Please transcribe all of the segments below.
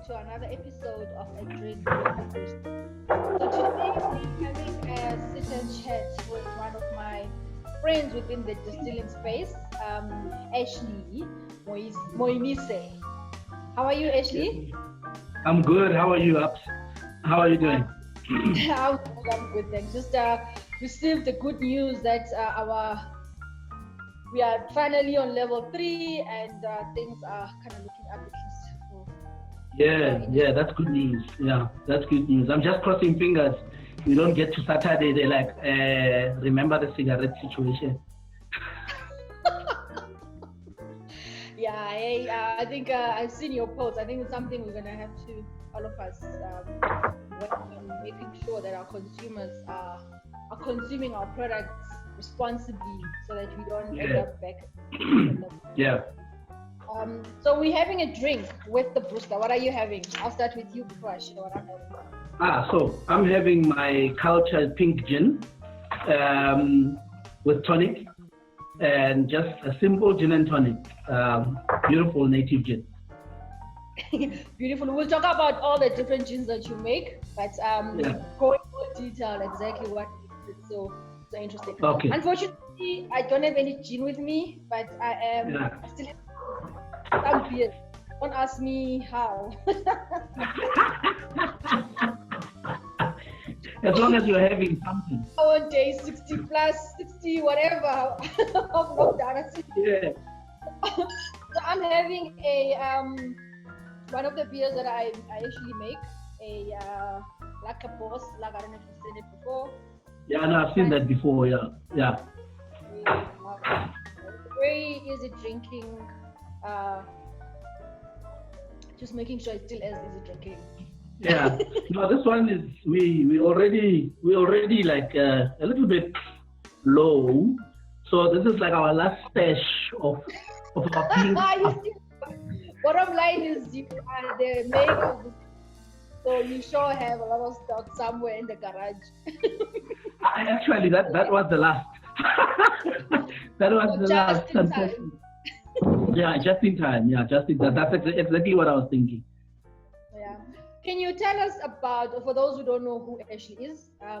to another episode of A Drink with the Brewster. So today we're having a sit and chat with one of my friends within the distilling space, Ashley Moimise. How are you, Ashley? I'm good. How are you, Ups? How are you doing? I'm good, thanks. Just received the good news that we are finally on level 3 and things are kind of looking up at least for Yeah, that's good news. Yeah, that's good news. I'm just crossing fingers. We don't get to Saturday. They like, remember the cigarette situation. Yeah, I think I've seen your post. I think it's something we're gonna have to, all of us, work on making sure that our consumers are consuming our products responsibly, so that we don't end up back. Yeah. So we're having a drink with the Brewster. What are you having? I'll start with you before I share what I'm having. So I'm having my cultured pink gin with tonic, and just a simple gin and tonic. Beautiful native gin. Beautiful. We'll talk about all the different gins that you make, but go into more detail exactly what it's so interesting. Okay. Unfortunately, I don't have any gin with me, but I am still some beer. Don't ask me how. As long as you're having something. On day 60 plus 60 whatever of lockdown. Yeah. So I'm having a one of the beers that I actually make, a like a boss, like I don't know if you've seen it before. Yeah, no, I've seen that before. Yeah. Very easy drinking. Just making sure it's still as easy drinking. Yeah. No, this one is we already like a little bit low. So this is like our last stash of our pink. Bottom line is you are the maker of this, so you sure have a lot of stock somewhere in the garage. Actually, that was the last. That was the last. Just in time. Yeah, just in time. Yeah, just in time. That's exactly what I was thinking. Yeah. Can you tell us about, for those who don't know who Ashley is, I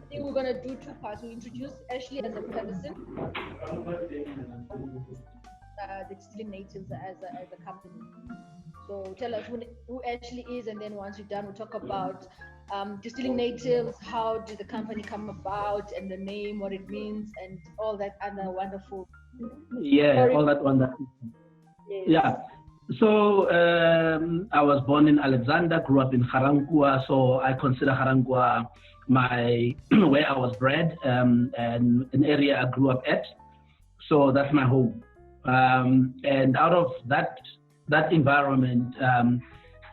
think we're going to do 2 parts. We introduce Ashley as a person, the Distilling Natives as a company. So tell us who Ashley is, and then once we're done, we'll talk about Distilling Natives, how did the company come about, and the name, what it means, and all that other wonderful. Yeah, all that wonderful. Yes. Yeah. So I was born in Alexander, grew up in Garankuwa, so I consider Garankuwa my where I was bred, and an area I grew up at. So that's my home. And out of that environment,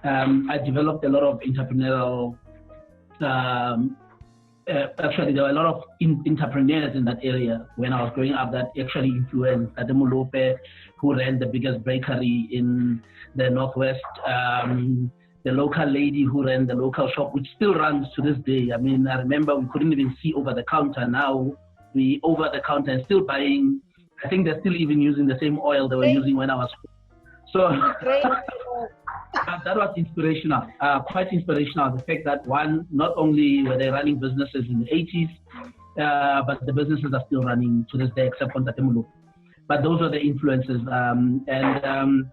I developed a lot of entrepreneurial. Actually, there were a lot of entrepreneurs in that area when I was growing up that actually influenced Ademolope, who ran the biggest bakery in the Northwest, the local lady who ran the local shop, which still runs to this day. I mean, I remember we couldn't even see over the counter. Now we over the counter and still buying. I think they're still even using the same oil they were using when I was. So that was inspirational, quite inspirational. The fact that one, not only were they running businesses in the 80s, but the businesses are still running to this day, except for Tatemulu. But those are the influences. And I'm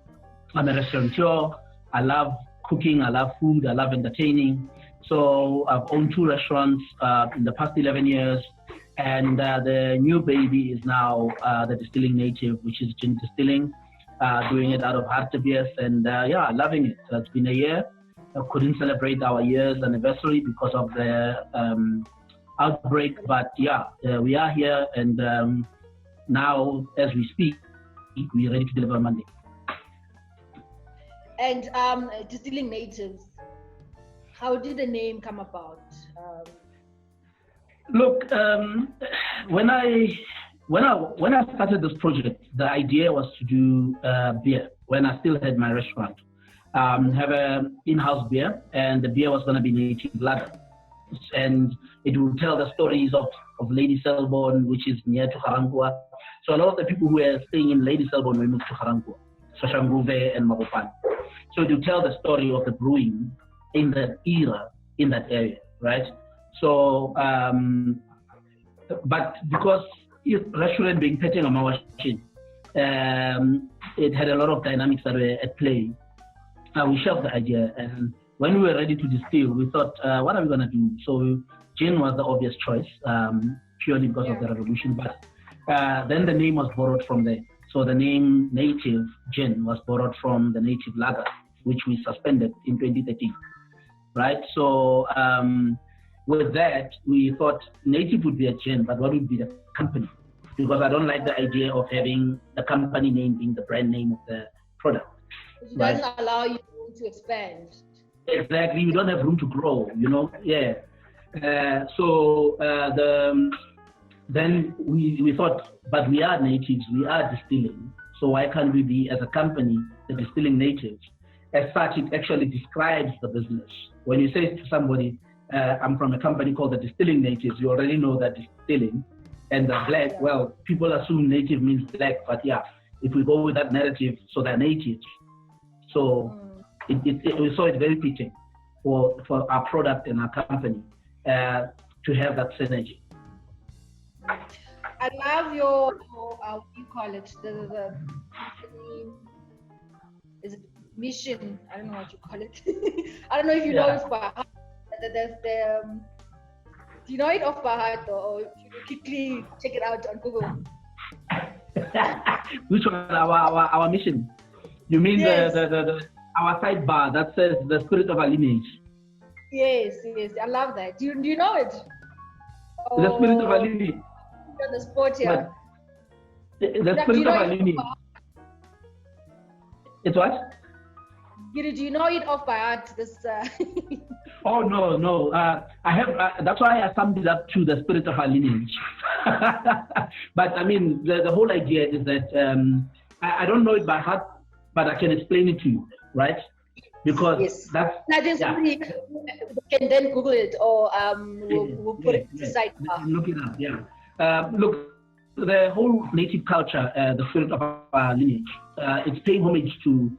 a restaurateur. I love cooking. I love food. I love entertaining. So I've owned 2 restaurants in the past 11 years. And the new baby is now the Distilling Native, which is gin distilling. Doing it out of Hartebeest, and loving it. It's been a year. I couldn't celebrate our year's anniversary because of the outbreak, but we are here, and now as we speak, we're ready to deliver Monday. And Distilling Natives, how did the name come about? Look, when I started this project, the idea was to do beer when I still had my restaurant. Have an in-house beer, and the beer was going to be native lager. And it will tell the stories of Lady Selborne, which is near to Garankuwa. So a lot of the people who were staying in Lady Selborne were moved to Garankuwa, Soshanguve and Mabopane. So to tell the story of the brewing in that era, in that area, right? So, but because restaurant being petting on our machine, it had a lot of dynamics that were at play. We shelved the idea, and when we were ready to distill, we thought, what are we going to do? So gin was the obvious choice, purely because of the revolution, but then the name was borrowed from there. So the name Native Gin was borrowed from the Native Lager, which we suspended in 2013, right? So with that, we thought Native would be a gin, but what would be the company? Because I don't like the idea of having the company name being the brand name of the product. It doesn't allow you to expand. Exactly, you don't have room to grow, yeah. Then we thought, but we are natives, we are distilling, so why can't we be, as a company, the distilling natives? As such, it actually describes the business. When you say to somebody, I'm from a company called the Distilling Natives, you already know that distilling and the black, well, people assume native means black, but yeah, if we go with that narrative, so they're natives. So we saw it very fitting for our product and our company to have that synergy. I love your what do you call it? The is it mission? I don't know what you call it. I don't know if you know it by heart. Do you know it off by heart, or if you quickly check it out on Google? Which one? Our mission? You mean the our sidebar that says the spirit of our lineage? Yes, I love that. Do you know it? The spirit of our lineage. On the spot here. The spirit of our lineage. It's what? Do you know it off by heart? This. Oh no! I have. That's why I summed it up to the spirit of our lineage. But I mean, the whole idea is that I don't know it by heart, but I can explain it to you, right? Because that's. Somebody can then Google it, or we'll put it to the site. Look it up. Yeah. Look, the whole native culture, the spirit of our lineage, it's paying homage to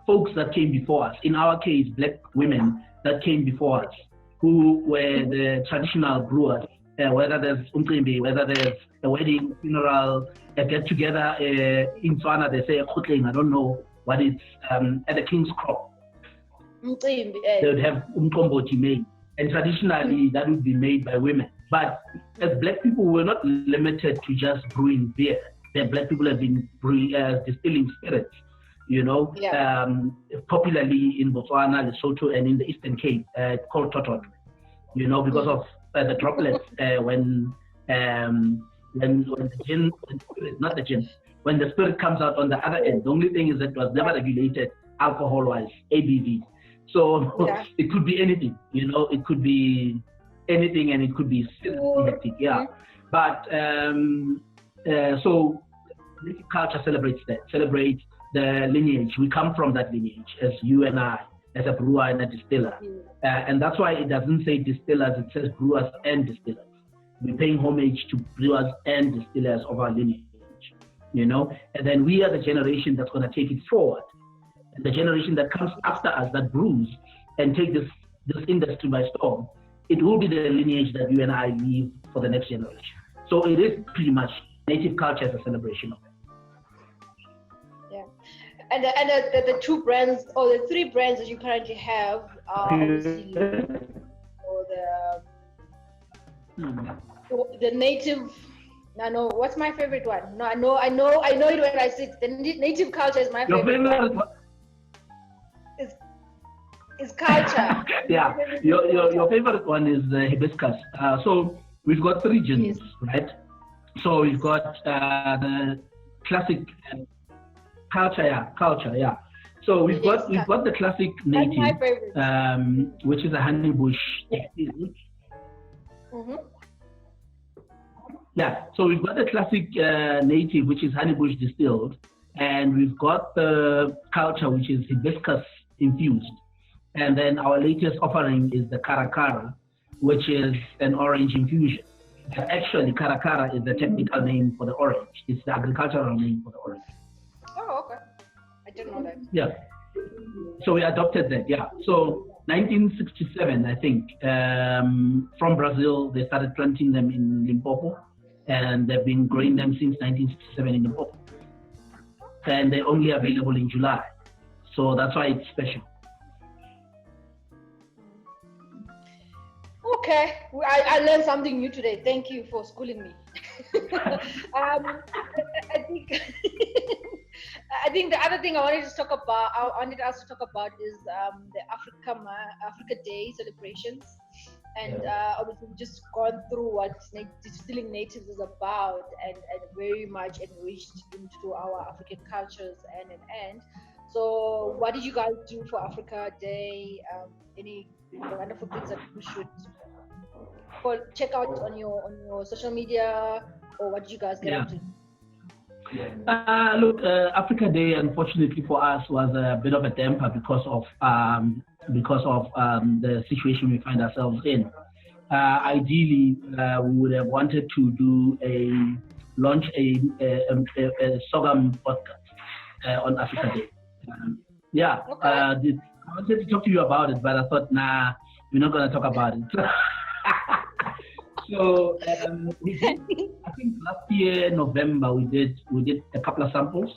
folks that came before us. In our case, black women that came before us, who were the traditional brewers. Whether there's umcimbi, whether there's a wedding, funeral, a get-together in Tswana, they say a khutling, I don't know what it's, at the King's Crop. They would have umkomboti made. And traditionally, that would be made by women. But as black people, we're not limited to just brewing beer. The black people have been brewing, distilling spirits, popularly in Botswana, Lesotho, and in the Eastern Cape, called toton, because of the droplets when the gin, not the gin, when the spirit comes out on the other end. The only thing is that it was never regulated alcohol-wise, ABV. So it could be anything, it could be anything, and it could be hectic, But so culture celebrates the lineage. We come from that lineage, as you and I, as a brewer and a distiller. And that's why it doesn't say distillers, it says brewers and distillers. We're paying homage to brewers and distillers of our lineage, and then we are the generation that's going to take it forward. And the generation that comes after us, that brews and take this industry by storm, it will be the lineage that you and I leave for the next generation. So it is pretty much native culture as a celebration of it. And the two brands, or the three brands that you currently have, are obviously the native. I know what's my favorite one. No, I know it when I see it. The native culture is my favorite. Your favorite is culture. Yeah, your favorite one is hibiscus. So we've got three gins, right? So we've got the classic. Culture, yeah. So we've got the classic native, which is a honey bush. Yeah. So we've got the classic native, which is honey bush distilled, and we've got the culture, which is hibiscus infused, and then our latest offering is the karakara, which is an orange infusion. But actually, karakara is the technical name for the orange. It's the agricultural name for the orange. Oh, okay. I didn't know that. Yeah. So we adopted that. Yeah. So 1967, I think, from Brazil, they started planting them in Limpopo, and they've been growing them since 1967 in Limpopo. And they're only available in July. So that's why it's special. Okay, I learned something new today. Thank you for schooling me. I think I think the other thing I wanted us to talk about is the Africa Day celebrations, and obviously we've just gone through what distilling natives is about, and very much enriched into our African cultures and. So, what did you guys do for Africa Day? Any wonderful things that we should check out on your social media, or what did you guys get up to? Look, Africa Day, unfortunately for us, was a bit of a damper because of the situation we find ourselves in. Ideally, we would have wanted to launch a sorghum podcast on Africa Day. Okay. I wanted to talk to you about it, but I thought, nah, we're not going to talk about it. So we did, I think last year November we did a couple of samples.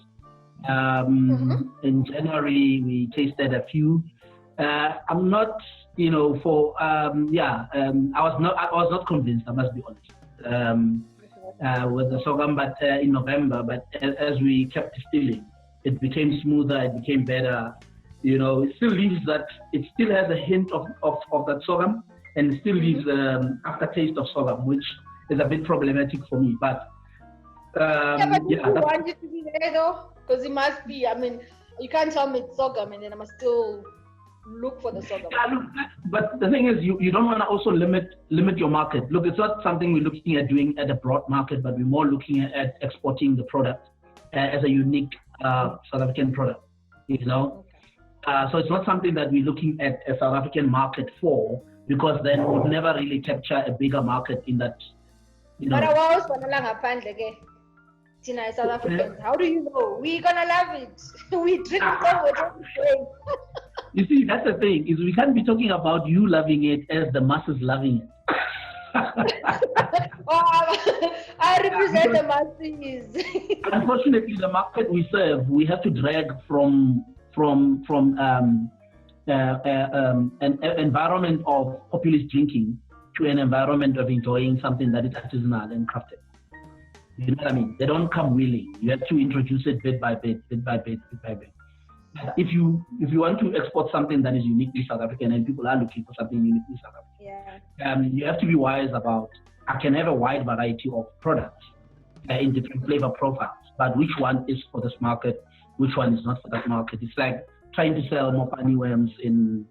In January we tasted a few. I'm not, I was not convinced. I must be honest with the sorghum, but in November. But as we kept distilling, it became smoother. It became better. It still leaves that. It still has a hint of that sorghum. And it still leaves aftertaste of sorghum, which is a bit problematic for me. But you want it to be there though, because it must be. I mean, you can't tell me it's sorghum, and then I must still look for the sorghum. Yeah, look, but the thing is, you don't want to also limit your market. Look, it's not something we're looking at doing at a broad market, but we're more looking at exporting the product as a unique South African product. So it's not something that we're looking at a South African market for. Because then we would never really capture a bigger market in that, But I was South Africans. How do you know? We're gonna love it. We drink it. You see, that's the thing, is we can't be talking about you loving it as the masses loving it. I represent the masses. Unfortunately, the market we serve, we have to drag from an environment of populist drinking to an environment of enjoying something that is artisanal and crafted. You know what I mean? They don't come willing. You have to introduce it bit by bit. If you want to export something that is uniquely South African, and people are looking for something uniquely South African, you have to be wise about. I can have a wide variety of products in different flavor profiles, but which one is for this market? Which one is not for that market? It's like trying to sell more funny worms in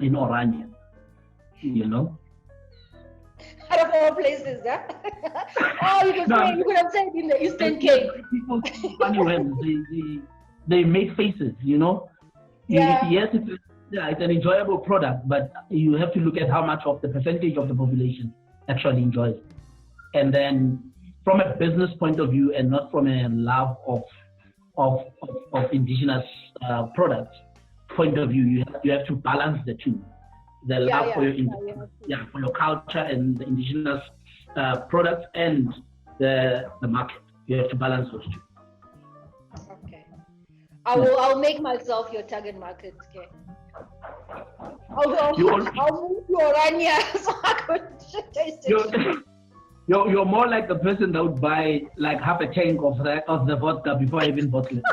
Oranje, Out of all places, huh? You could have said in the Eastern Cape. People funny worms, they make faces, Yeah. Yes, it's an enjoyable product, but you have to look at how much of the percentage of the population actually enjoys it. And then from a business point of view, and not from a love of indigenous products point of view, you have to balance the two. The love for your culture and the indigenous products and the market. You have to balance those two. Okay. I'll make myself your target market. Okay. I'll move to Oranje so I could taste it. You're more like the person that would buy like half a tank of the vodka before I even bottle it.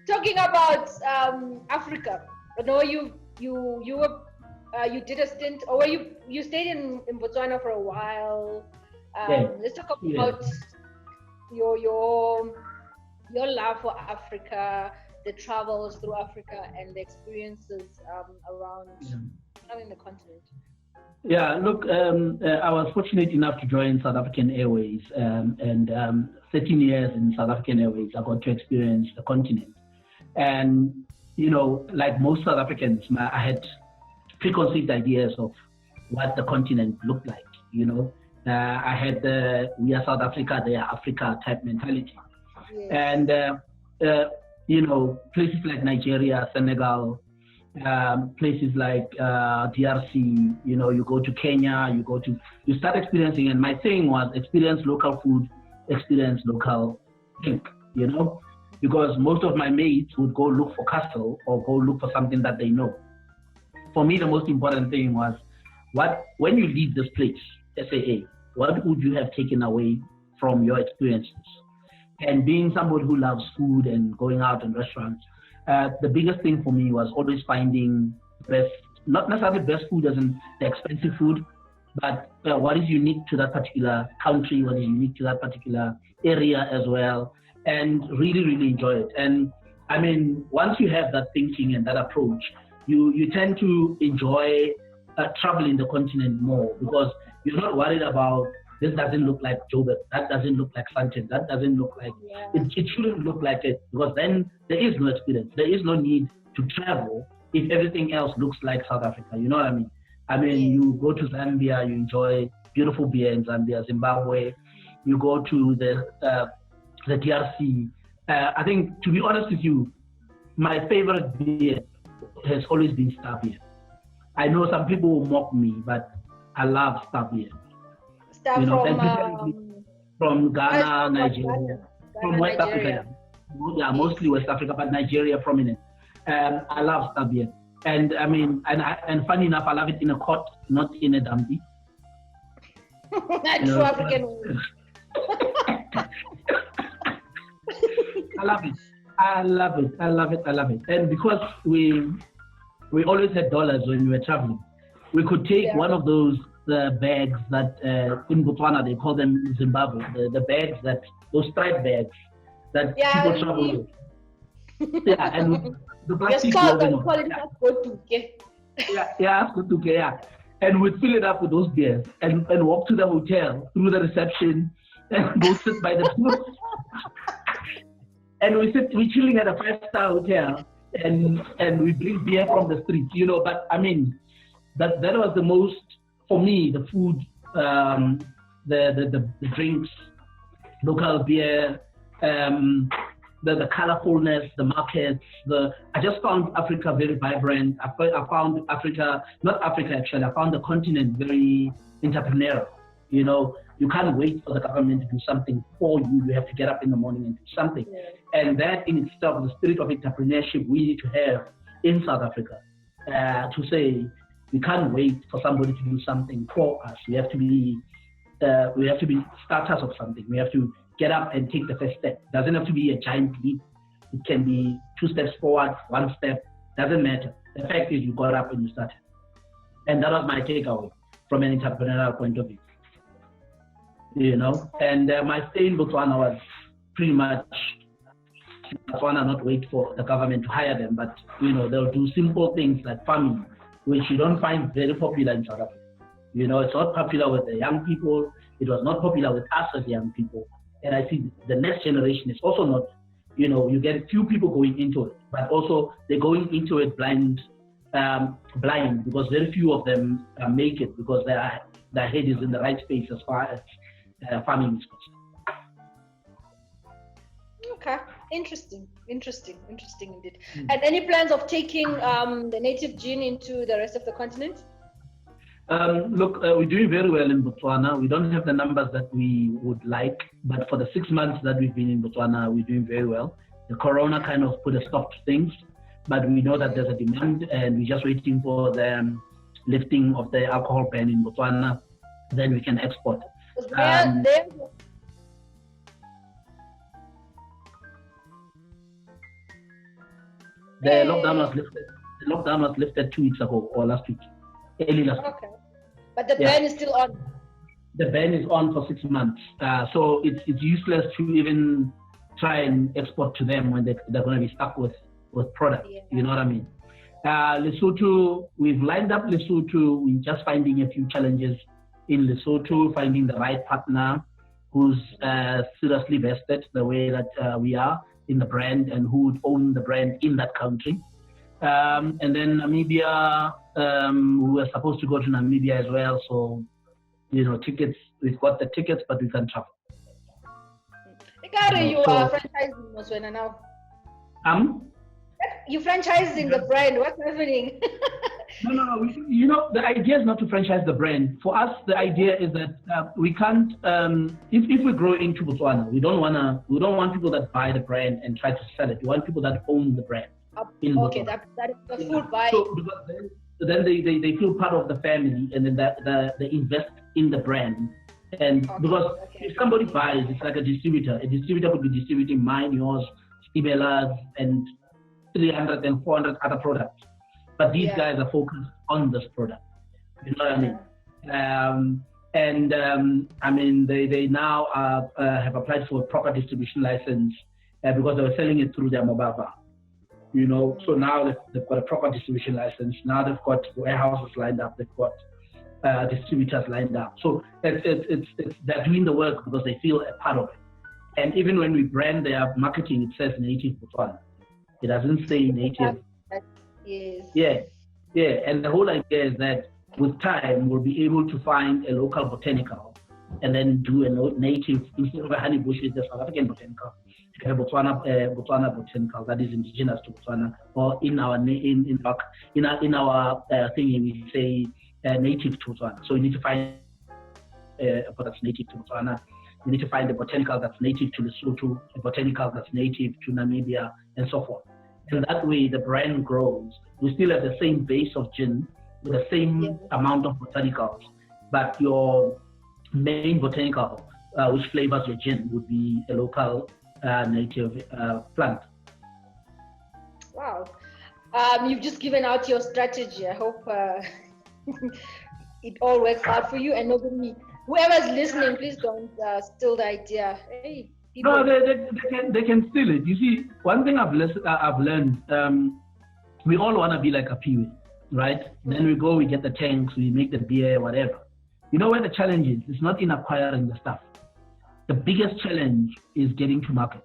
Talking about Africa, I know you did a stint, or you stayed in Botswana for a while. Let's talk about your love for Africa, the travels through Africa, and the experiences around the continent. Yeah, look, I was fortunate enough to join South African Airways, and 13 years in South African Airways, I got to experience the continent. And, like most South Africans, I had preconceived ideas of what the continent looked like, I had the we are South Africa, they are Africa type mentality. Yes. And, places like Nigeria, Senegal, places like DRC, you go to Kenya, you start experiencing, and my thing was experience local food, experience local drink, because most of my mates would go look for castle or go look for something that they know. For me, the most important thing was when you leave this place, SAA, what would you have taken away from your experiences? And being somebody who loves food and going out in restaurants, the biggest thing for me was always finding best, not necessarily best food as in the expensive food, but what is unique to that particular country, what is unique to that particular area as well, and really, really enjoy it. And I mean, once you have that thinking and that approach, you tend to enjoy traveling the continent more, because you're not worried about this doesn't look like Joburg, that doesn't look like Sanchez, that doesn't look like, it shouldn't look like it, because then there is no experience. There is no need to travel if everything else looks like South Africa, you know what I mean? I mean, you go to Zambia, you enjoy beautiful beer in Zambia, Zimbabwe, you go to the DRC. I think, to be honest with you, my favorite beer has always been Star beer. I know some people will mock me, but I love Star beer. Star from Ghana, Nigeria, from West Africa. Yeah, mostly West Africa, but Nigeria prominent. I love Star beer. And I mean, and funny enough, I love it in a pot, not in a dumpy. True African. I love it. And because we always had dollars when we were traveling, we could take one of those bags that in Botswana they call them Zimbabwe, the bags those striped bags that people travel with. Yeah, and the plastic and we'd fill it up with those beers and walk to the hotel through the reception and go sit by the pool. And we're chilling at a 5-star hotel and we drink beer from the streets, but I mean, that was the most, for me, the food, the drinks, local beer, the colorfulness, the markets, I just found Africa very vibrant. I found Africa, not Africa actually, I found the continent very entrepreneurial. You can't wait for the government to do something for you. You have to get up in the morning and do something. Yeah. And that in itself, the spirit of entrepreneurship we need to have in South Africa, to say we can't wait for somebody to do something for us. We have to be starters of something. We have to get up and take the first step. It doesn't have to be a giant leap. It can be 2 steps forward, 1 step. Doesn't matter. The fact is you got up and you started. And that was my takeaway from an entrepreneurial point of view. And my stay in Botswana was pretty much Botswana, not wait for the government to hire them, but they'll do simple things like farming, which you don't find very popular in South Africa. It's not popular with the young people. It was not popular with us as young people. And I see the next generation is also not, you get a few people going into it, but also they're going into it blind, because very few of them make it because their head is in the right space as far as farming is concerned. Okay, interesting indeed. And any plans of taking the native gin into the rest of the continent? Look, we're doing very well in Botswana. We don't have the numbers that we would like, but for the 6 months that we've been in Botswana, we're doing very well. The corona kind of put a stop to things, but we know that there's a demand, and we're just waiting for the lifting of the alcohol ban in Botswana. Then we can export. The lockdown was lifted 2 weeks ago or last week. Early last week. Okay. But the ban is still on. The ban is on for 6 months. So it's useless to even try and export to them when they're going to be stuck with product. Yeah. You know what I mean? Lesotho, we've lined up Lesotho. We're just finding a few challenges in Lesotho, finding the right partner who's seriously vested the way that we are in the brand and who would own the brand in that country. And then Namibia, we were supposed to go to Namibia as well. So tickets. We've got the tickets, but we can't travel. You are franchising Moswena now. You franchising the brand. What's happening? No. The idea is not to franchise the brand. For us, the idea is that we can't. If we grow into Botswana, we don't want people that buy the brand and try to sell it. We want people that own the brand. Okay, that is the full buy. So because then they feel part of the family, and then they invest in the brand. And because if somebody buys, it's like a distributor. A distributor could be distributing mine, yours, Stibella's, and 300 and 400 other products. But these guys are focused on this product. You know what I mean? They now have applied for a proper distribution license because they were selling it through their mobile bar. So now they've got a proper distribution license. Now they've got warehouses lined up. They've got distributors lined up. So it's they're doing the work because they feel a part of it. And even when we brand their marketing, it says native Botswana. It doesn't say native. Yes. Yeah. And the whole idea is that with time, we'll be able to find a local botanical and then do a native, instead of a honey bush, it's the South African botanical. A Botswana botanical that is indigenous to Botswana, or in our thingy we say native to Botswana. So you need to find a that's native to Botswana. You need to find a botanical that's native to Lesotho, a botanical that's native to Namibia, and so forth. And that way the brand grows. We still have the same base of gin with the same amount of botanicals, but your main botanical, which flavors your gin, would be a local native plant. Wow. You've just given out your strategy. I hope it all works out for you, and whoever's listening, please don't steal the idea. Hey, people. No, they can steal it. You see, one thing I've learned, we all want to be like a Peewee, right? Then we get the tanks, we make the beer, whatever. You know where the challenge is? It's not in acquiring the stuff. The biggest challenge is getting to market.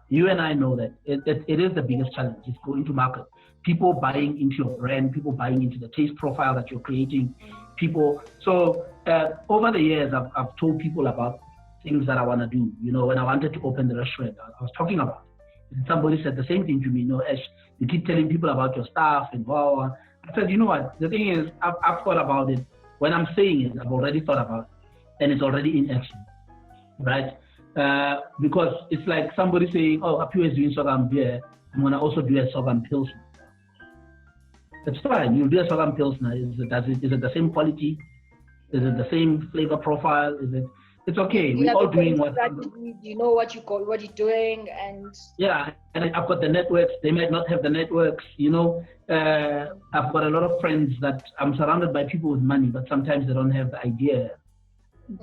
You and I know that it is the biggest challenge. It's going to market. People buying into your brand, people buying into the taste profile that you're creating. So over the years, I've told people about things that I want to do. When I wanted to open the restaurant, I was talking about it. And somebody said the same thing to me. Ash, you keep telling people about your staff and wow. I said, you know what? The thing is, I've thought about it. When I'm saying it, I've already thought about it, and it's already in action, right? Because it's like somebody saying, oh, Apu is doing sorghum beer, I'm going to also do a sorghum pilsner. That's fine. You do a sorghum pilsner. Is it the same quality? Is it the same flavor profile? It's okay. We're all doing what. You know what you're doing, and and I've got the networks. They might not have the networks. I've got a lot of friends that I'm surrounded by people with money, but sometimes they don't have the idea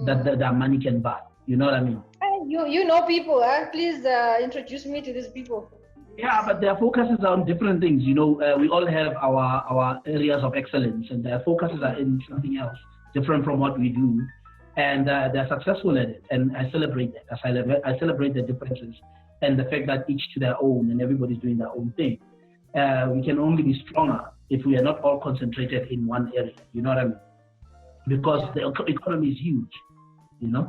that their money can buy. You know what I mean? You know people, please introduce me to these people. Yeah, but their focuses are on different things. We all have our areas of excellence, and their focuses are in something else, different from what we do. And they're successful at it, and I celebrate that. I celebrate the differences and the fact that each to their own, and everybody's doing their own thing. We can only be stronger if we are not all concentrated in one area. You know what I mean? Because the economy is huge. Yeah.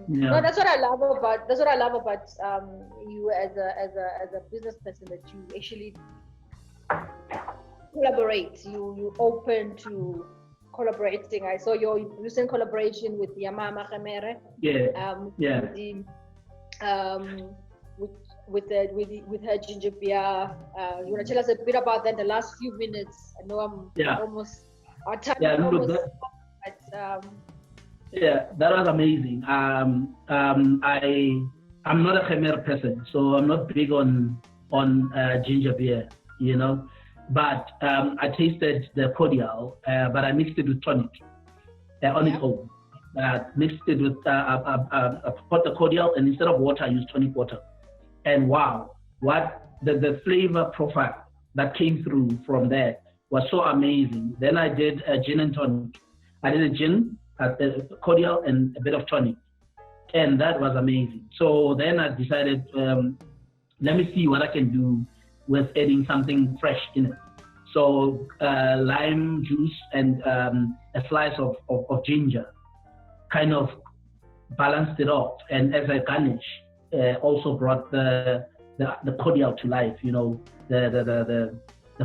No, that's what I love about you as a business person, that you actually collaborate. You open to collaborating. I saw your recent collaboration with Yamama Khamere. With her ginger beer. You want to tell us a bit about that in the last few minutes? I know I'm almost our time. That was amazing. I'm not a Khamere person, so I'm not big on ginger beer, But I tasted the cordial, but I mixed it with tonic on its own. Mixed it with I put the cordial, and instead of water, I used tonic water. And wow, what the flavor profile that came through from there was so amazing. Then I did a gin and tonic. I did a gin, a cordial, and a bit of tonic, and that was amazing. So then I decided, let me see what I can do with adding something fresh in it. So lime juice and a slice of ginger kind of balanced it off. And as a garnish, also brought the cordial to life. The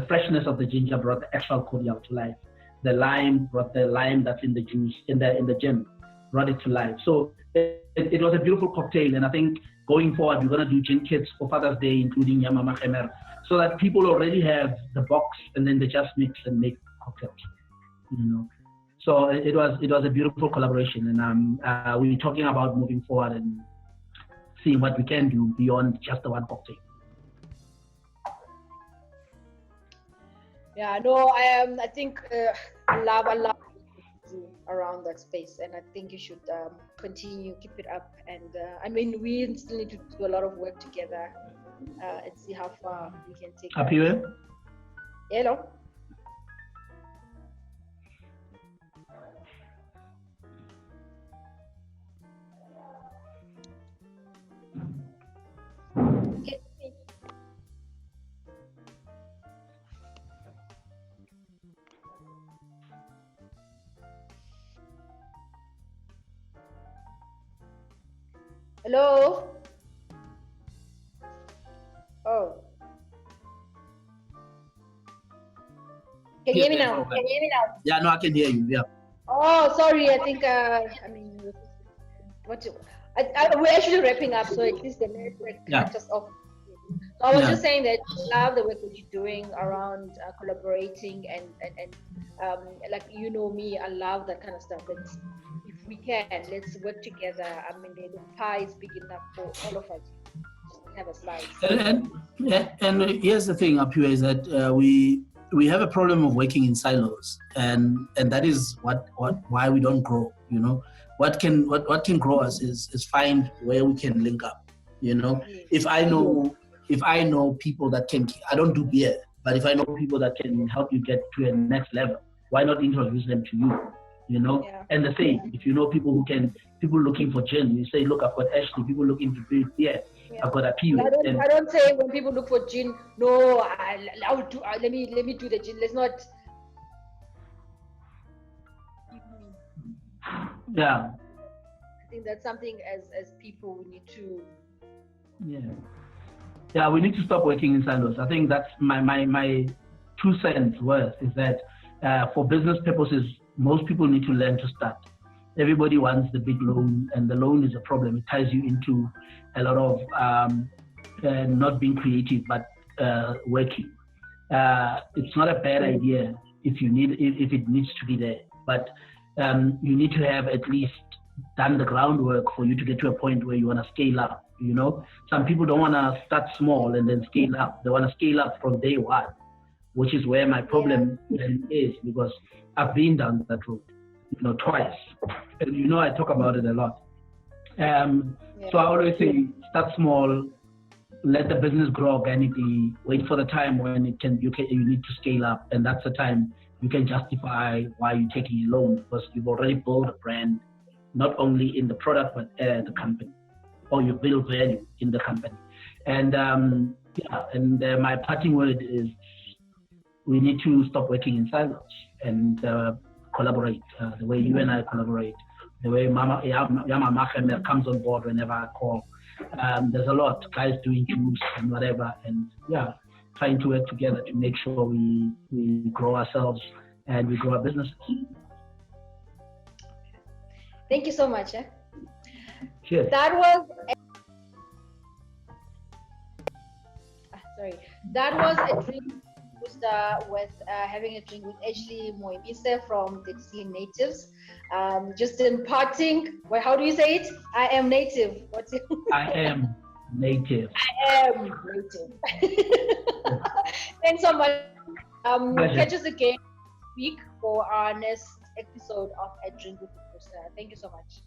freshness of the ginger brought the actual cordial to life. The lime brought the lime that's in the juice, in the gin, brought it to life. So it was a beautiful cocktail. And I think going forward, we're going to do gin kits for Father's Day, including Yamama Khemer, so that people already have the box and then they just mix and make cocktails. So it was a beautiful collaboration, and we're talking about moving forward and seeing what we can do beyond just the one cocktail. Yeah, no, I think I love around that space, and I think you should continue, keep it up, and I mean, we still need to do a lot of work together and see how far we can take Up here? Hello? Hello? Oh. Can you hear me now? Can you hear me now? Yeah, no, I can hear you. Yeah. Oh, sorry. I think, I mean, we're actually wrapping up, so at least the network cut us off. So I was just saying that I love the work that you're doing around collaborating and like, me, I love that kind of stuff. If we can, let's work together. I mean, the pie is big enough for all of us to have a slice. And here's the thing up here is that we have a problem of working in silos, and that is why we don't grow. What can grow us is find where we can link up. If I know people that can, I don't do beer, but if I know people that can help you get to a next level, why not introduce them to you? And the same, if you know people looking for gin, you say, look, I've got Ashley, people looking to drink beer. Yeah. I've got a P. I don't say when people look for gin, no, I'll do, let me do the gin. Let's not. Yeah. I think that's something as people we need to. Yeah, we need to stop working in silos. I think that's my 2 cents worth is that for business purposes, most people need to learn to start. Everybody wants the big loan, and the loan is a problem. It ties you into a lot of not being creative, but working. It's not a bad idea if it needs to be there, but you need to have at least done the groundwork for you to get to a point where you want to scale up. Some people don't want to start small and then scale up. They want to scale up from day one, which is where my problem is, because I've been down that road, twice. And I talk about it a lot. So I always say, start small, let the business grow organically, wait for the time when you need to scale up, and that's the time you can justify why you're taking a loan, because you've already built a brand, not only in the product, but the company, or you build value in the company. And my parting word is, we need to stop working in silos and collaborate the way you and I collaborate, the way Yama Khemer comes on board whenever I call. There's a lot, guys doing juice and whatever, and trying to work together to make sure we grow ourselves and we grow our businesses. Thank you so much. Cheers. That was a drink with having a drink with Ashley Moibise from the Disney Natives. Just imparting, how do you say it? I am native. What's it? I am native. I am native. Thanks so much. Catch us again next week for our next episode of A Drink with Brewster. Thank you so much.